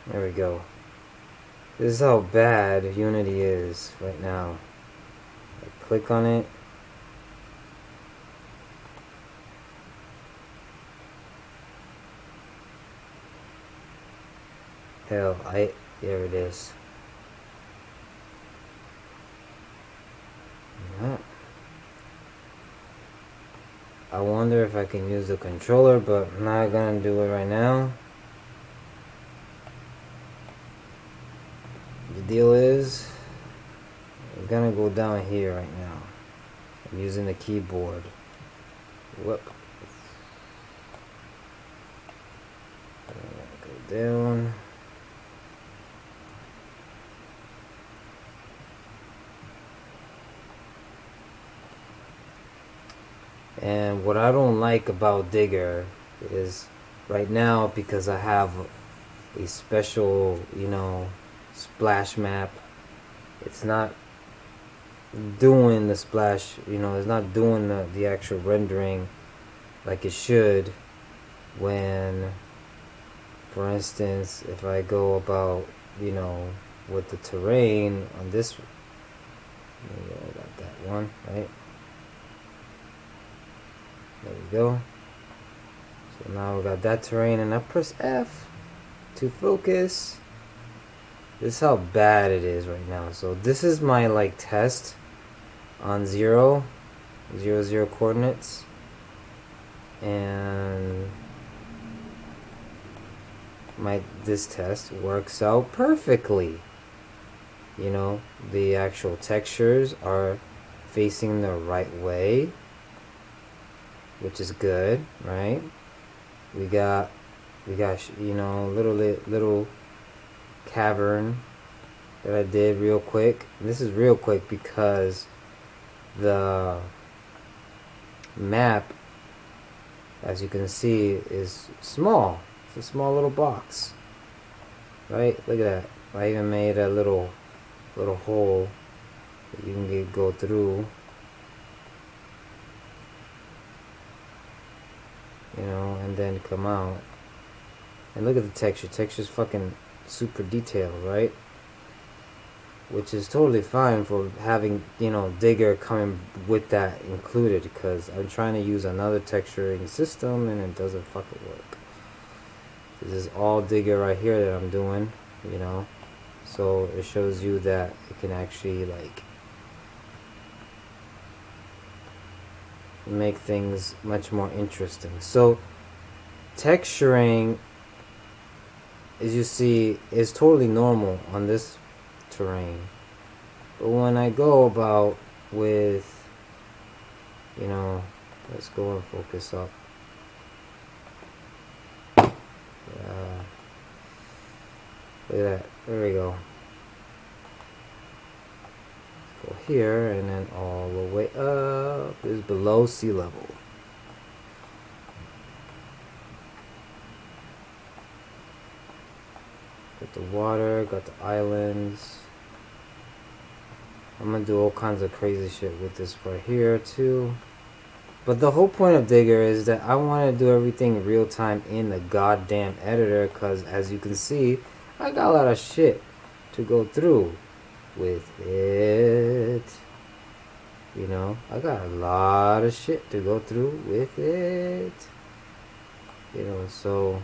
There we go. This is how bad Unity is right now. I click on it. Hell, there it is. Yeah. I wonder if I can use the controller, but I'm not gonna do it right now. The deal is, I'm gonna go down here right now. I'm using the keyboard. Whoop. Go down. And what I don't like about Digger is right now, because I have a special, splash map, it's not doing the splash, it's not doing the actual rendering like it should when, for instance, if I go about, with the terrain on this, maybe I got that one, right? There we go. So now we got that terrain, and I press F to focus. This is how bad it is right now. So this is my test on 0, 0 coordinates, and this test works out perfectly. The actual textures are facing the right way, which is good, right? We got little cavern that I did real quick. And this is real quick because the map, as you can see, is small. It's a small little box, right? Look at that. I even made a little hole that you can go through. And then come out. And look at the texture. Texture's fucking super detailed, right? Which is totally fine for having, Digger coming with that included, because I'm trying to use another texturing system and it doesn't fucking work. This is all Digger right here that I'm doing, So it shows you that it can actually, make things much more interesting. So texturing, as you see, is totally normal on this terrain, but when I go about with, let's go and focus up. Look at that. There we go. Go here, and then all the way up is below sea level. Got the water, got the islands. I'm gonna do all kinds of crazy shit with this right here too. But the whole point of Digger is that I want to do everything real time in the goddamn editor, because as you can see, I got a lot of shit to go through with it. I got a lot of shit to go through with it. So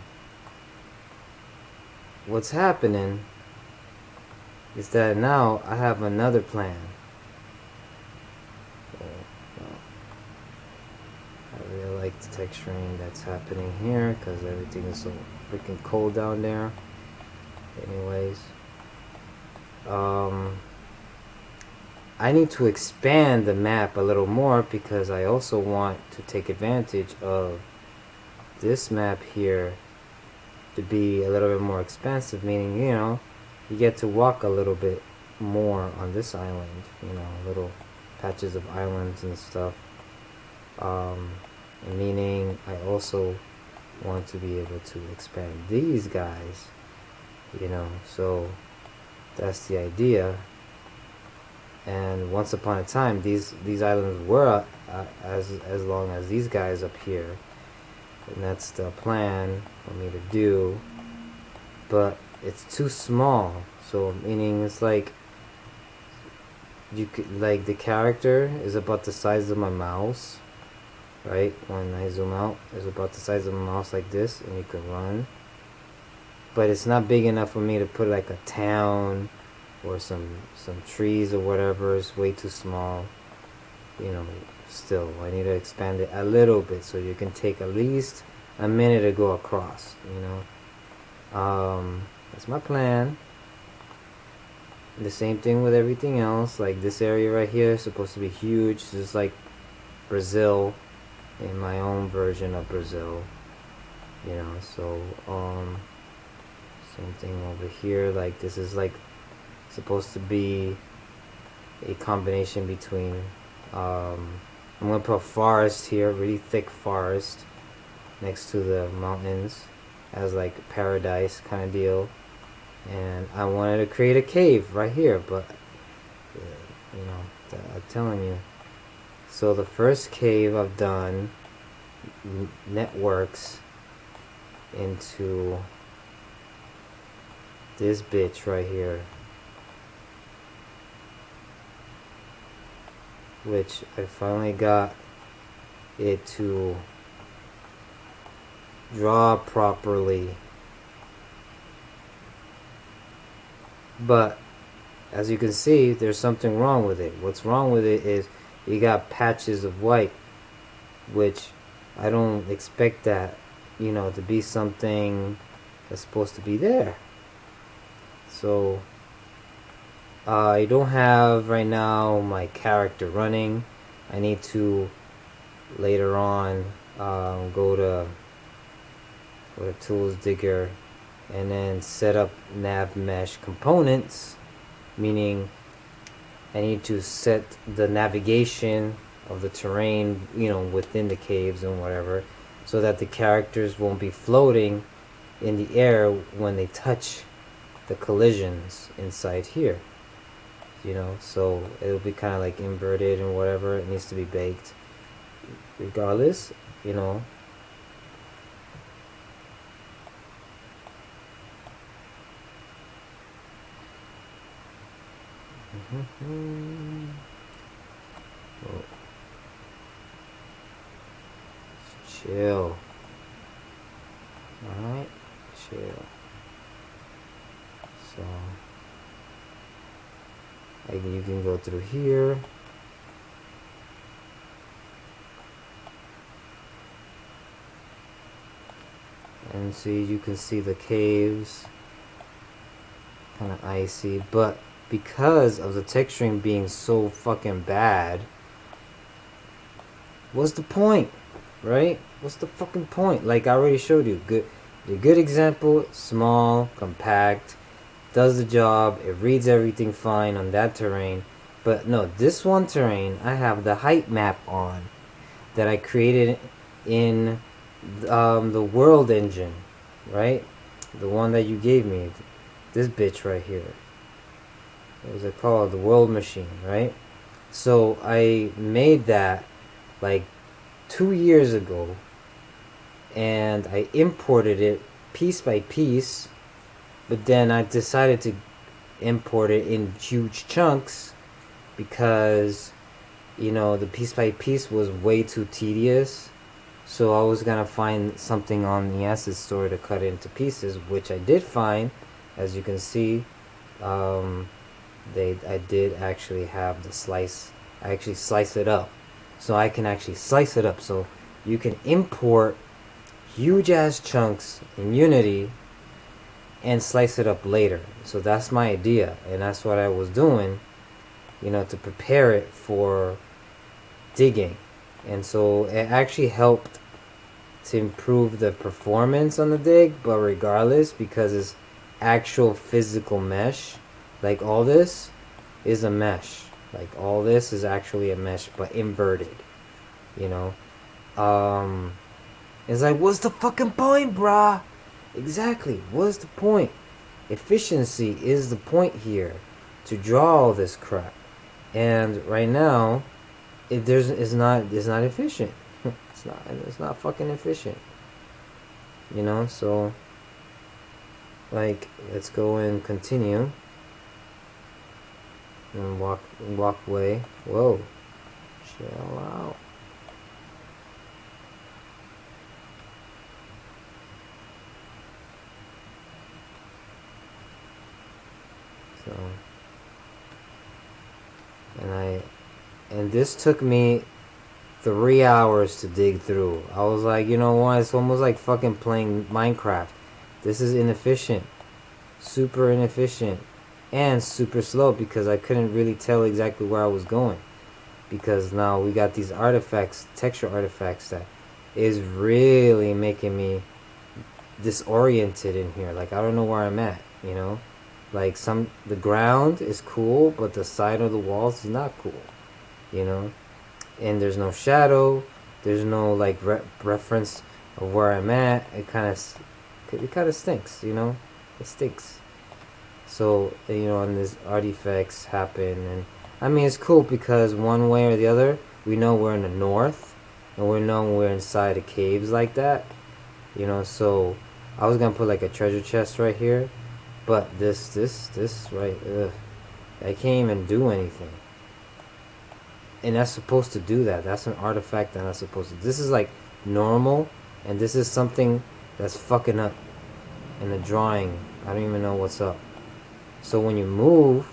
what's happening is that now I have another plan. I really like the texturing that's happening here, because everything is so freaking cold down there. Anyways, I need to expand the map a little more, because I also want to take advantage of this map here to be a little bit more expansive, meaning, you get to walk a little bit more on this island, little patches of islands and stuff. Meaning I also want to be able to expand these guys, so that's the idea. And once upon a time, these islands were as long as these guys up here, and that's the plan for me to do. But it's too small. So meaning it's like you could, like, the character is about the size of my mouse, right? When I zoom out, it's about the size of my mouse like this, and you can run. But it's not big enough for me to put like a town or some trees or whatever. It's way too small. You know, still I need to expand it a little bit so you can take at least a minute to go across. You know, that's my plan. The same thing with everything else. Like this area right here is supposed to be huge, just like Brazil, in my own version of Brazil. You know, so same thing over here. Like this is like supposed to be a combination between I'm gonna put a forest here, really thick forest next to the mountains as like a paradise kind of deal. And I wanted to create a cave right here, but you know, I'm telling you. So the first cave I've done networks into this bitch right here, which I finally got it to draw properly. But as you can see, there's something wrong with it. What's wrong with it is you got patches of white, which I don't expect that, you know, to be something that's supposed to be there. So I don't have right now my character running. I need to later on go to Tools Digger and then set up nav mesh components, meaning I need to set the navigation of the terrain, you know, within the caves and whatever, so that the characters won't be floating in the air when they touch the collisions inside here, you know. So it'll be kind of like inverted and whatever. It needs to be baked regardless, you know. Oh. Chill. Alright, chill. So you can go through here. And see, you can see the caves. Kind of icy, but because of the texturing being so fucking bad, what's the point, right? What's the fucking point? Like I already showed you, the good example, small, compact, does the job, it reads everything fine on that terrain. But no, this one terrain, I have the height map on that I created in the world engine, right? The one that you gave me, this bitch right here. What was it called? The world machine, right? So I made that like 2 years ago, and I imported it piece by piece, but then I decided to import it in huge chunks because, you know, the piece by piece was way too tedious. So I was gonna find something on the asset store to cut it into pieces, which I did find. As you can see, I did actually have the slice. I actually slice it up, so I can actually slice it up. So you can import huge ass chunks in Unity and slice it up later. So that's my idea, and that's what I was doing, you know, to prepare it for digging. And so it actually helped to improve the performance on the dig, but regardless, because it's actual physical mesh, like all this is a mesh, like all this is actually a mesh but inverted, you know. It's like, what's the fucking point, brah? Exactly, what's the point? Efficiency is the point here, to draw all this crap. And right now it's not efficient. It's not fucking efficient, you know. So Like, let's go and continue. And walk away. Whoa. Chill out. So, and this took me 3 hours to dig through. I was like, you know what? It's almost like fucking playing Minecraft. This is inefficient. Super inefficient. And super slow because I couldn't really tell exactly where I was going. Because now we got these artifacts, texture artifacts, that is really making me disoriented in here. Like, I don't know where I'm at, you know? Like, the ground is cool, but the side of the walls is not cool, you know? And there's no shadow, there's no, like, reference of where I'm at. It kind of stinks, you know? It stinks. So, you know, and these artifacts happen, and I mean, it's cool because one way or the other, we know we're in the north, and we know we're inside of caves like that, you know. So I was gonna put like a treasure chest right here, but this right, I can't even do anything. And that's supposed to do that. That's an artifact that I'm supposed to. This is like normal, and this is something that's fucking up in the drawing. I don't even know what's up. So when you move,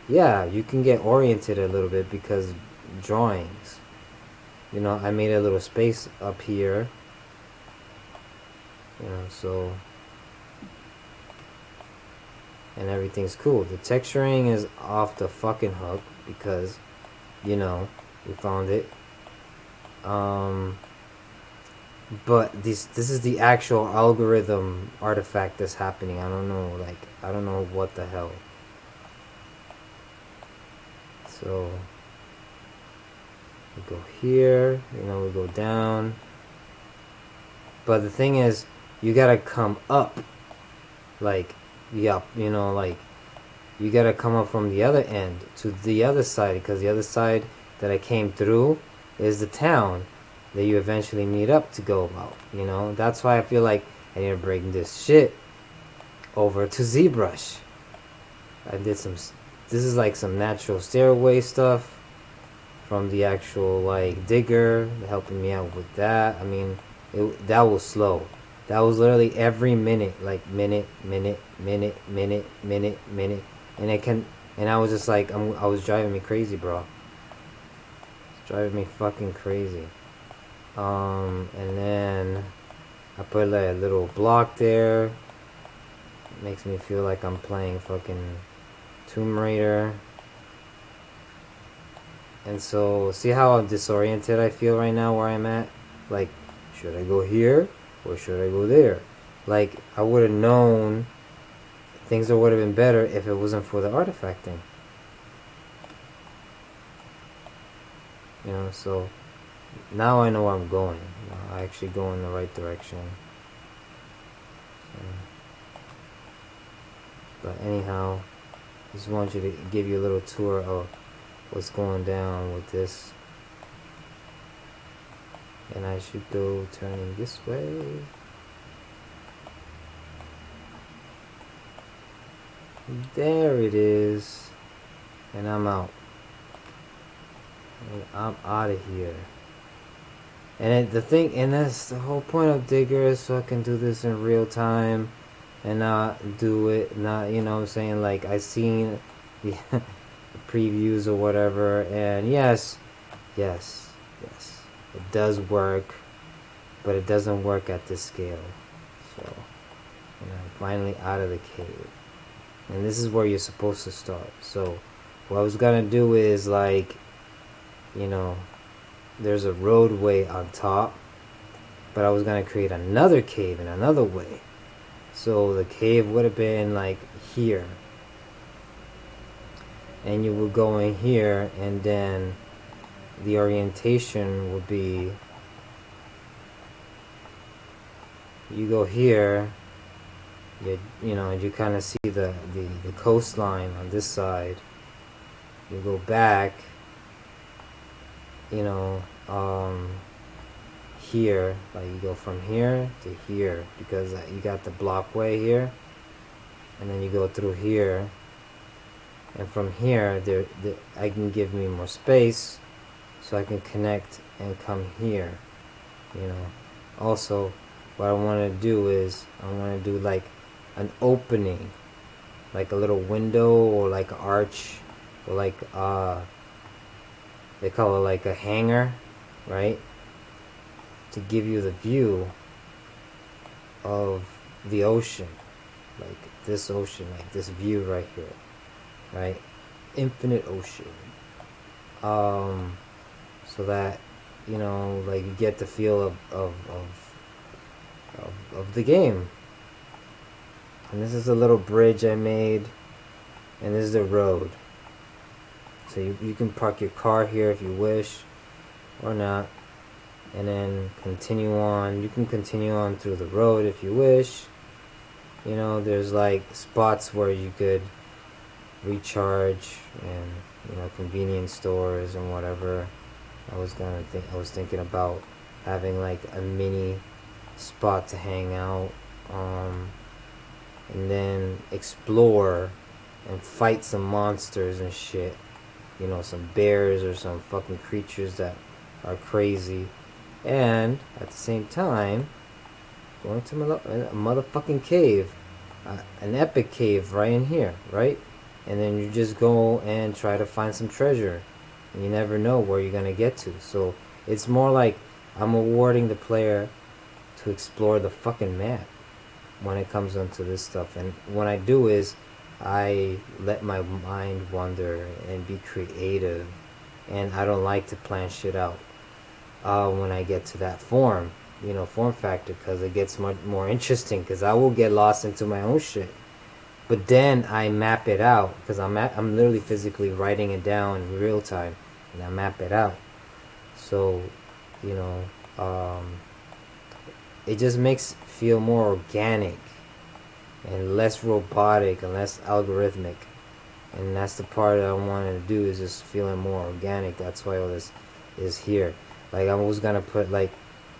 yeah, you can get oriented a little bit because drawings. You know, I made a little space up here. You know, so, and everything's cool. The texturing is off the fucking hook because, you know, we found it. But this is the actual algorithm artifact that's happening. I don't know, like, I don't know what the hell. So we go here, you know, we go down. But the thing is, you gotta come up. Like, yeah, you know, like, you gotta come up from the other end to the other side, because the other side that I came through is the town that you eventually meet up to go about, you know. That's why I feel like I need to bring this shit over to ZBrush. I did some, this is like some natural stairway stuff from the actual like digger, helping me out with that. I mean, that was slow. That was literally every minute, like minute, and I was just like, I was driving me crazy, bro. It's driving me fucking crazy. And then I put like a little block there. It makes me feel like I'm playing fucking Tomb Raider. And so, see how disoriented I feel right now where I'm at? Like, should I go here or should I go there? Like, I would have known things would have been better if it wasn't for the artifact thing. You know, so now I know where I'm going. I actually go in the right direction. So, but anyhow, just want you to give you a little tour of what's going down with this. And I should go turning this way. There it is. And I'm out. And I'm out of here. And that's the whole point of Digger, is so I can do this in real time and not do it, not, you know what I'm saying, like, I seen the previews or whatever, and yes, it does work, but it doesn't work at this scale. So, you know, I'm finally out of the cave. And this is where you're supposed to start. So, what I was gonna do is, like, you know, there's a roadway on top, but I was gonna create another cave in another way. So the cave would have been like here, and you would go in here, and then the orientation would be, you go here, you know, and you kind of see the coastline on this side. You go back, you know, here, like you go from here to here, because you got the blockway here, and then you go through here, and from here I can give me more space so I can connect and come here, you know. Also, what I want to do is I want to do like an opening, like a little window or like an arch, or like they call it like a hanger, right, to give you the view of the ocean, like this ocean, like this view right here, right, infinite ocean, so that, you know, like you get the feel of the game. And this is a little bridge I made, and this is the road. So you can park your car here if you wish, or not, and then continue on. You can continue on through the road if you wish. You know, there's like spots where you could recharge, and, you know, convenience stores and whatever. I was thinking about having like a mini spot to hang out, and then explore and fight some monsters and shit. You know, some bears or some fucking creatures that are crazy. And at the same time, going to a motherfucking cave. An epic cave right in here, right? And then you just go and try to find some treasure. And you never know where you're going to get to. So it's more like I'm awarding the player to explore the fucking map when it comes onto this stuff. And what I do is I let my mind wander and be creative. And I don't like to plan shit out when I get to that form, you know, form factor, because it gets much more interesting, because I will get lost into my own shit. But then I map it out, because I'm literally physically writing it down in real time, and I map it out. So, you know, it just makes it feel more organic and less robotic and less algorithmic. And that's the part that I wanted to do, is just feeling more organic. That's why all this is here. Like, I was gonna put like,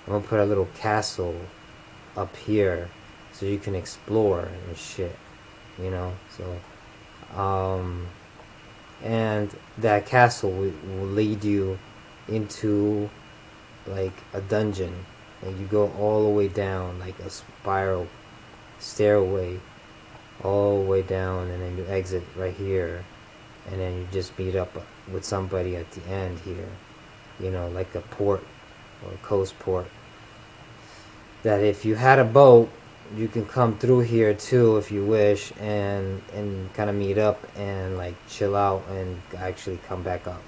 I'm gonna put a little castle up here so you can explore and shit, you know. So and that castle will lead you into like a dungeon, and you go all the way down like a spiral stairway all the way down, and then you exit right here, and then you just meet up with somebody at the end here, you know, like a port or a coast port, that if you had a boat, you can come through here too if you wish, and kind of meet up and like chill out and actually come back up.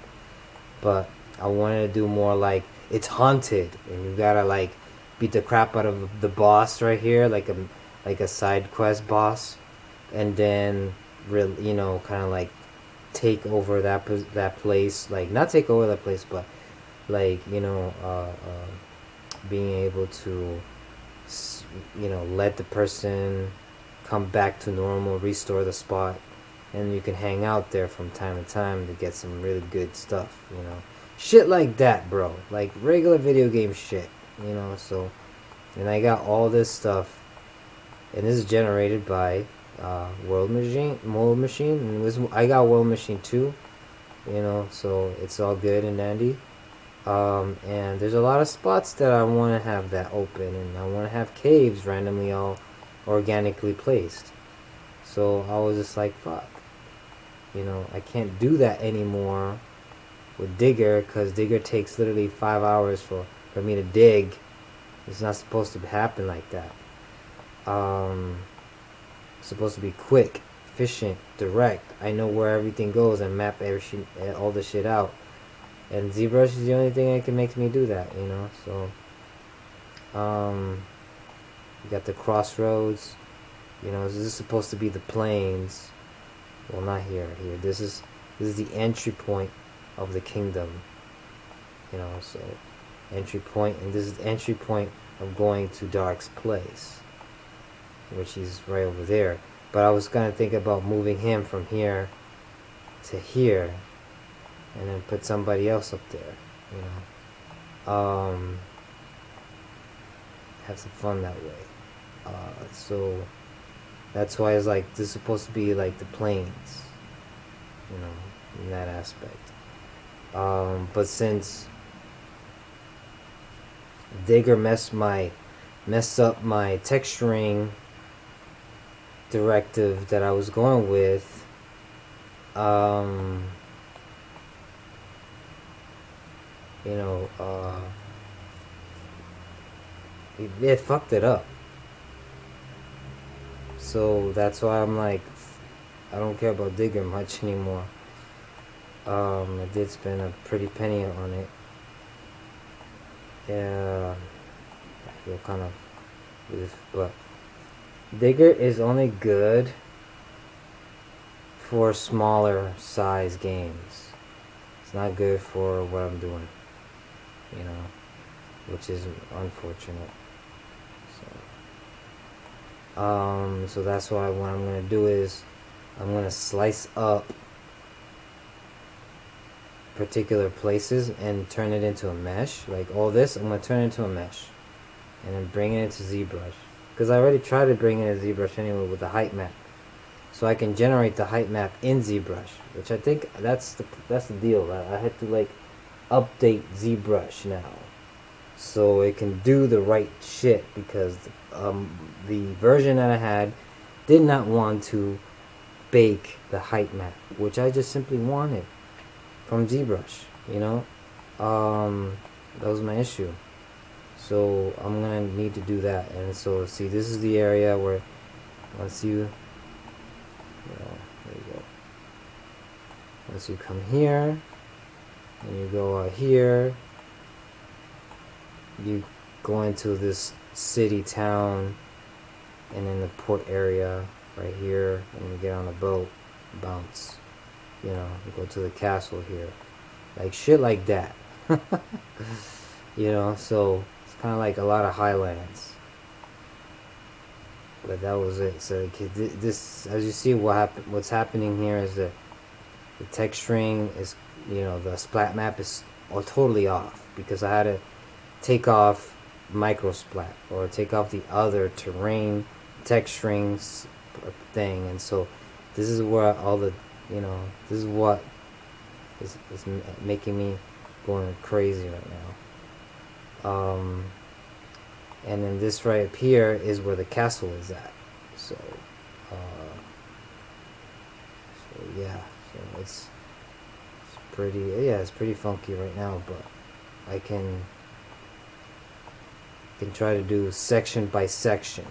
But I wanted to do more like it's haunted, and you gotta like beat the crap out of the boss right here, like a side quest boss, and then really, you know, kind of like take over that place, like not take over that place, but like, you know, being able to, you know, let the person come back to normal, restore the spot, and you can hang out there from time to time to get some really good stuff, you know, shit like that, bro, like regular video game shit, you know. So, and I got all this stuff, and this is generated by World Machine, and I got World Machine 2, you know, so it's all good and dandy. And there's a lot of spots that I want to have that open, and I want to have caves randomly all organically placed. So I was just like, fuck, you know, I can't do that anymore with Digger, because Digger takes literally 5 hours for me to dig. It's not supposed to happen like that. It's supposed to be quick, efficient, direct. I know where everything goes and map all the shit out. And ZBrush is the only thing that can make me do that, you know. So, you got the crossroads. You know, this is supposed to be the plains. Well, not here. This is the entry point of the kingdom. You know, so entry point, and this is the entry point of going to Dark's place, which is right over there. But I was gonna think about moving him from here to here, and then put somebody else up there, you know. Have some fun that way. So That's why it's like this is supposed to be like the plains, you know, in that aspect. But since Digger messed up my texturing directive that I was going with, you know, it fucked it up. So that's why I'm like, I don't care about Digger much anymore. I did spend a pretty penny on it. Yeah, I feel kind of loose, but Digger is only good for smaller size games. It's not good for what I'm doing, you know, which is unfortunate. So that's why what I'm gonna do is I'm gonna slice up particular places and turn it into a mesh. Like all this, I'm gonna turn it into a mesh, and then bring it into ZBrush. Because I already tried to bring it into ZBrush anyway with the height map, so I can generate the height map in ZBrush, which I think that's the deal. I had to like update ZBrush now, so it can do the right shit, because the version that I had did not want to bake the height map, which I just simply wanted from ZBrush, you know. That was my issue. So I'm gonna need to do that. And so see, this is the area where once you know, there you go. Once you come here and you go out here, you go into this city town, and in the port area right here, and you get on a boat, bounce, you know, you go to the castle here, like shit like that. You know, so it's kind of like a lot of highlands, but that was it. So this, as you see, what's happening here is that the texturing is, you know, the splat map is totally off, because I had to take off micro splat or take off the other terrain texturing thing. And so this is where all the, you know, this is what is making me going crazy right now. And then this right up here is where the castle is at. So yeah, so it's pretty, yeah, it's pretty funky right now, but I can try to do section by section.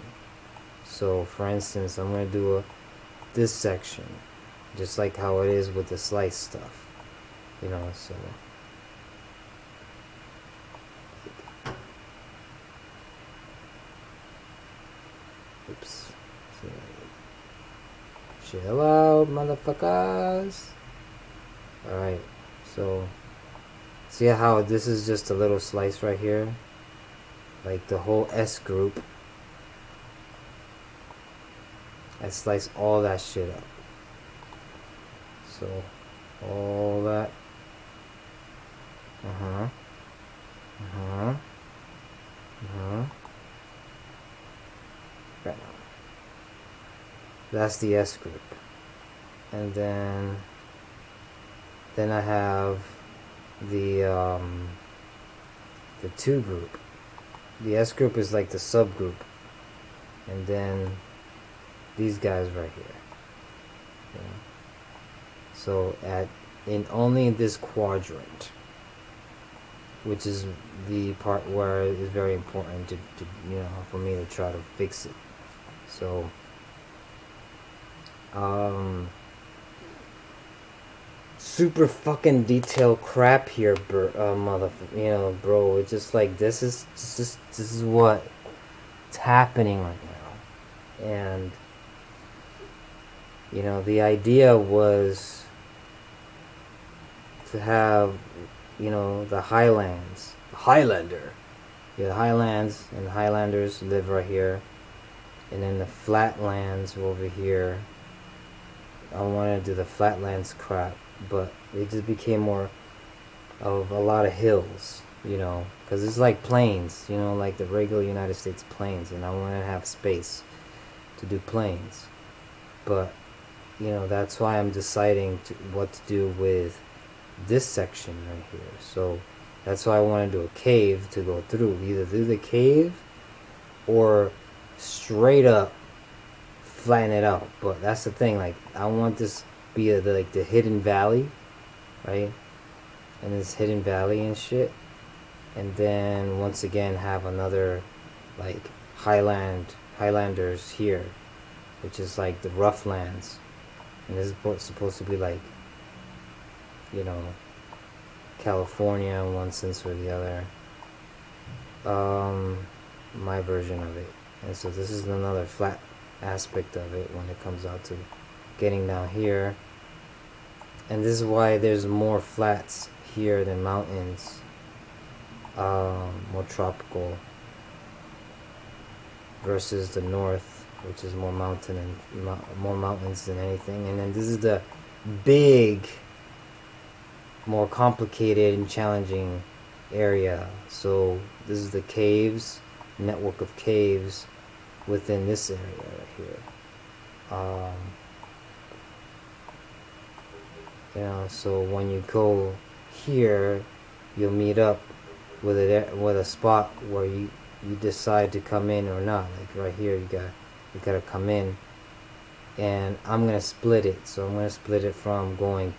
So for instance, I'm going to do this section, just like how it is with the slice stuff, you know. So oops, so, chill out, motherfuckers. Alright, so see how this is just a little slice right here, like the whole S group. I slice all that shit up. So all that. Right. That's the S group. And then I have the 2 group. The S group is like the subgroup. And then these guys right here. Yeah. So in only this quadrant, which is the part where it's very important to you know, for me to try to fix it. So super fucking detailed crap here, motherfucker. You know, bro. It's just like this is what's happening right now, and you know, the idea was to have, you know, the Highlands, Highlander. Yeah, the Highlands and the Highlanders live right here, and then the Flatlands over here. I wanted to do the Flatlands crap, but it just became more of a lot of hills, you know, because it's like plains, you know, like the regular United States plains, and I want to have space. to do plains. But that's why I'm deciding what to do with this section right here. So that's why I want to do a cave to go through. Either do the cave or straight up flatten it out. But that's the thing, like I want this be like the hidden valley, right? And this hidden valley and shit. And then once again have another like highlanders here, which is like the rough lands. And this is supposed to be like, California in one sense or the other. My version of it. And so this is another flat aspect of it when it comes out to getting down here. And this is why there's more flats here than mountains. More tropical versus the north, which is more mountain and more mountains than anything. And then this is the big, more complicated and challenging area. So this is the caves, network of caves within this area right here. So when you go here, you'll meet up with a spot where you decide to come in or not. Like right here, you gotta come in, and I'm gonna split it. So I'm gonna split it from going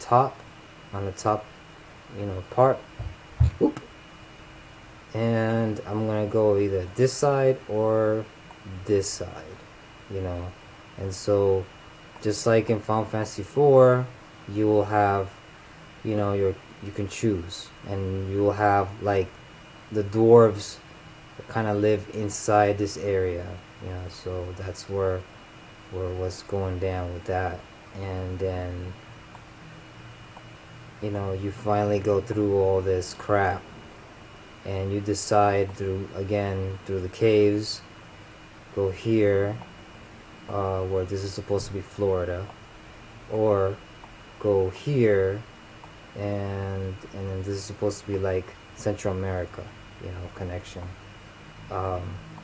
on the top, part. Oop. And I'm gonna go either this side or this side, and so just like in Final Fantasy 4, you will have, you can choose, and you will have like the dwarves kind of live inside this area, so that's where what's going down with that. And then you finally go through all this crap, and you decide through the caves, go here, where this is supposed to be Florida, or go here, and then this is supposed to be like Central America, connection.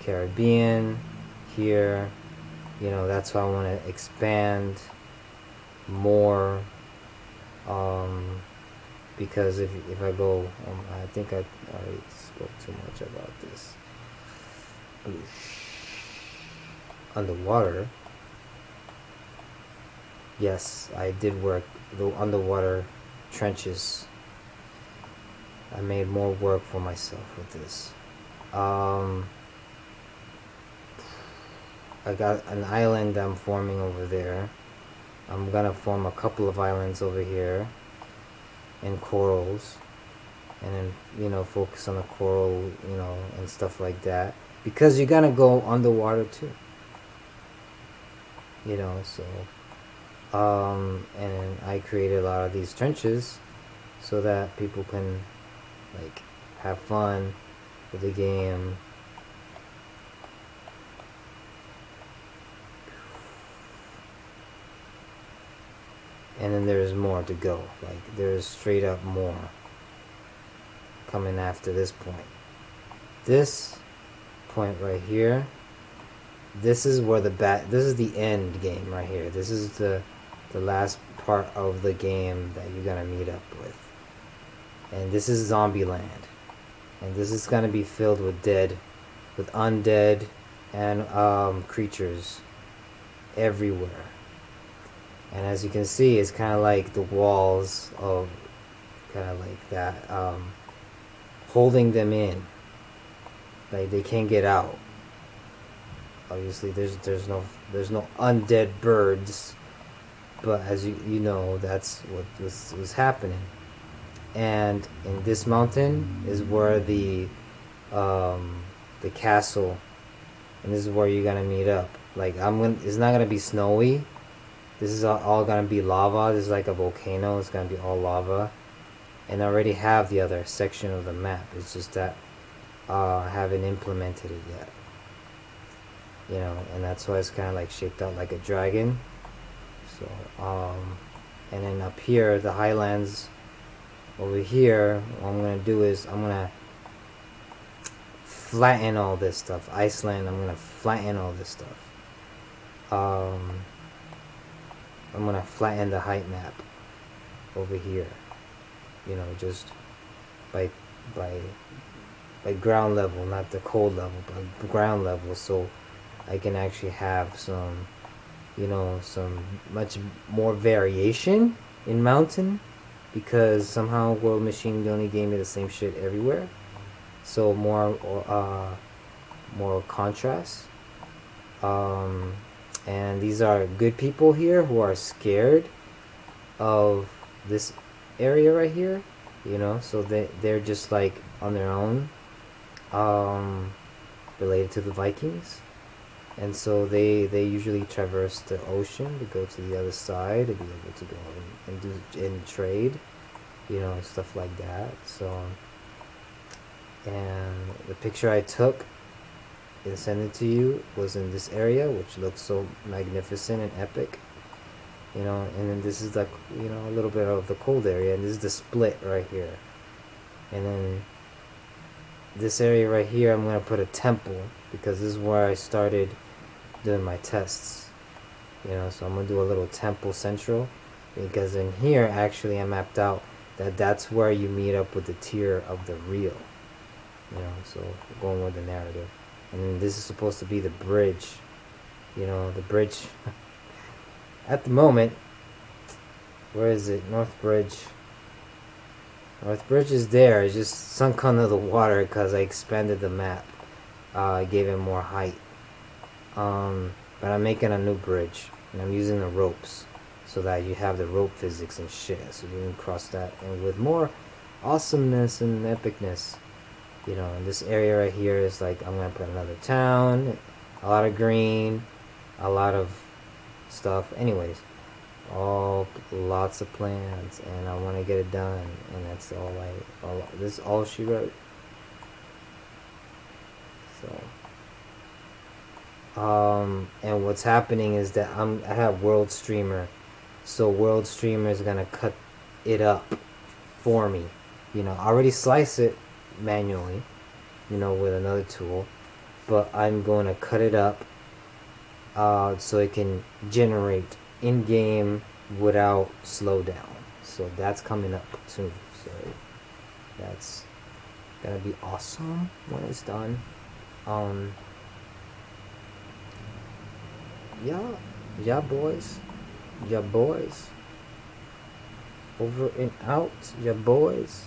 Caribbean here, that's why I want to expand more, because if I go, I think I already spoke too much about this. Underwater, yes, I did work the underwater trenches. I made more work for myself with this. I got an island I'm forming over there. I'm gonna form a couple of islands over here and corals, and then focus on the coral, and stuff like that, because you're gonna go underwater too, so and I created a lot of these trenches so that people can like have fun with the game. And then there's more to go. Like there's straight up more coming after this point. This point right here, this is where this is the end game right here. This is the last part of the game that you're gonna meet up with. And this is Zombieland. And this is gonna be filled with undead and creatures everywhere. And as you can see, it's kind of like the walls of kind of like that, holding them in. Like they can't get out. Obviously, there's no undead birds, but as you know, that's what was happening. And in this mountain is where the castle, and this is where you're gonna meet up. Like it's not gonna be snowy. This is all gonna be lava. This is like a volcano. It's gonna be all lava. And I already have the other section of the map. It's just that I haven't implemented it yet. And that's why it's kind of like shaped out like a dragon. So, and then up here, the highlands over here, what I'm gonna do is I'm gonna flatten all this stuff. Iceland, I'm gonna flatten all this stuff. um, I'm gonna flatten the height map over here, you know, just by by by ground level, not the cold level, but ground level, so I can actually have some, you know, some much more variation in mountain, because somehow World Machine only gave me the same shit everywhere. So more contrast. Um, and these are good people here who are scared of this area right here, you know, so they're just like on their own, um, related to the Vikings. And so they usually traverse the ocean to go to the other side to be able to go and do and trade, you know, stuff like that. So, and the picture I took and sent it to you was in this area, which looks so magnificent and epic, you know. And then this is like, you know, a little bit of the cold area, and this is the split right here. And then this area right here, I'm gonna put a temple, because this is where I started doing my tests, you know. So I'm gonna do a little temple central, because in here actually I mapped out that that's where you meet up with the tier of the real, you know. So going with the narrative. And then this is supposed to be the bridge, you know, the bridge. At the moment, where is it? North Bridge. North Bridge is there. It's just sunk under the water because I expanded the map. I gave it more height. But I'm making a new bridge, and I'm using the ropes so that you have the rope physics and shit, so you can cross that, and with more awesomeness and epicness, you know. And this area right here is like, I'm gonna put another town, a lot of green, a lot of stuff. Anyways, lots of plans, and I want to get it done, and that's this is all she wrote. So. And what's happening is that I have World Streamer, so World Streamer is gonna cut it up for me. You know, I already slice it manually, you know, with another tool, but I'm going to cut it up, so it can generate in game without slowdown. So that's coming up soon. So that's gonna be awesome when it's done. Yeah, boys. Yeah, boys. Over and out, yeah, boys.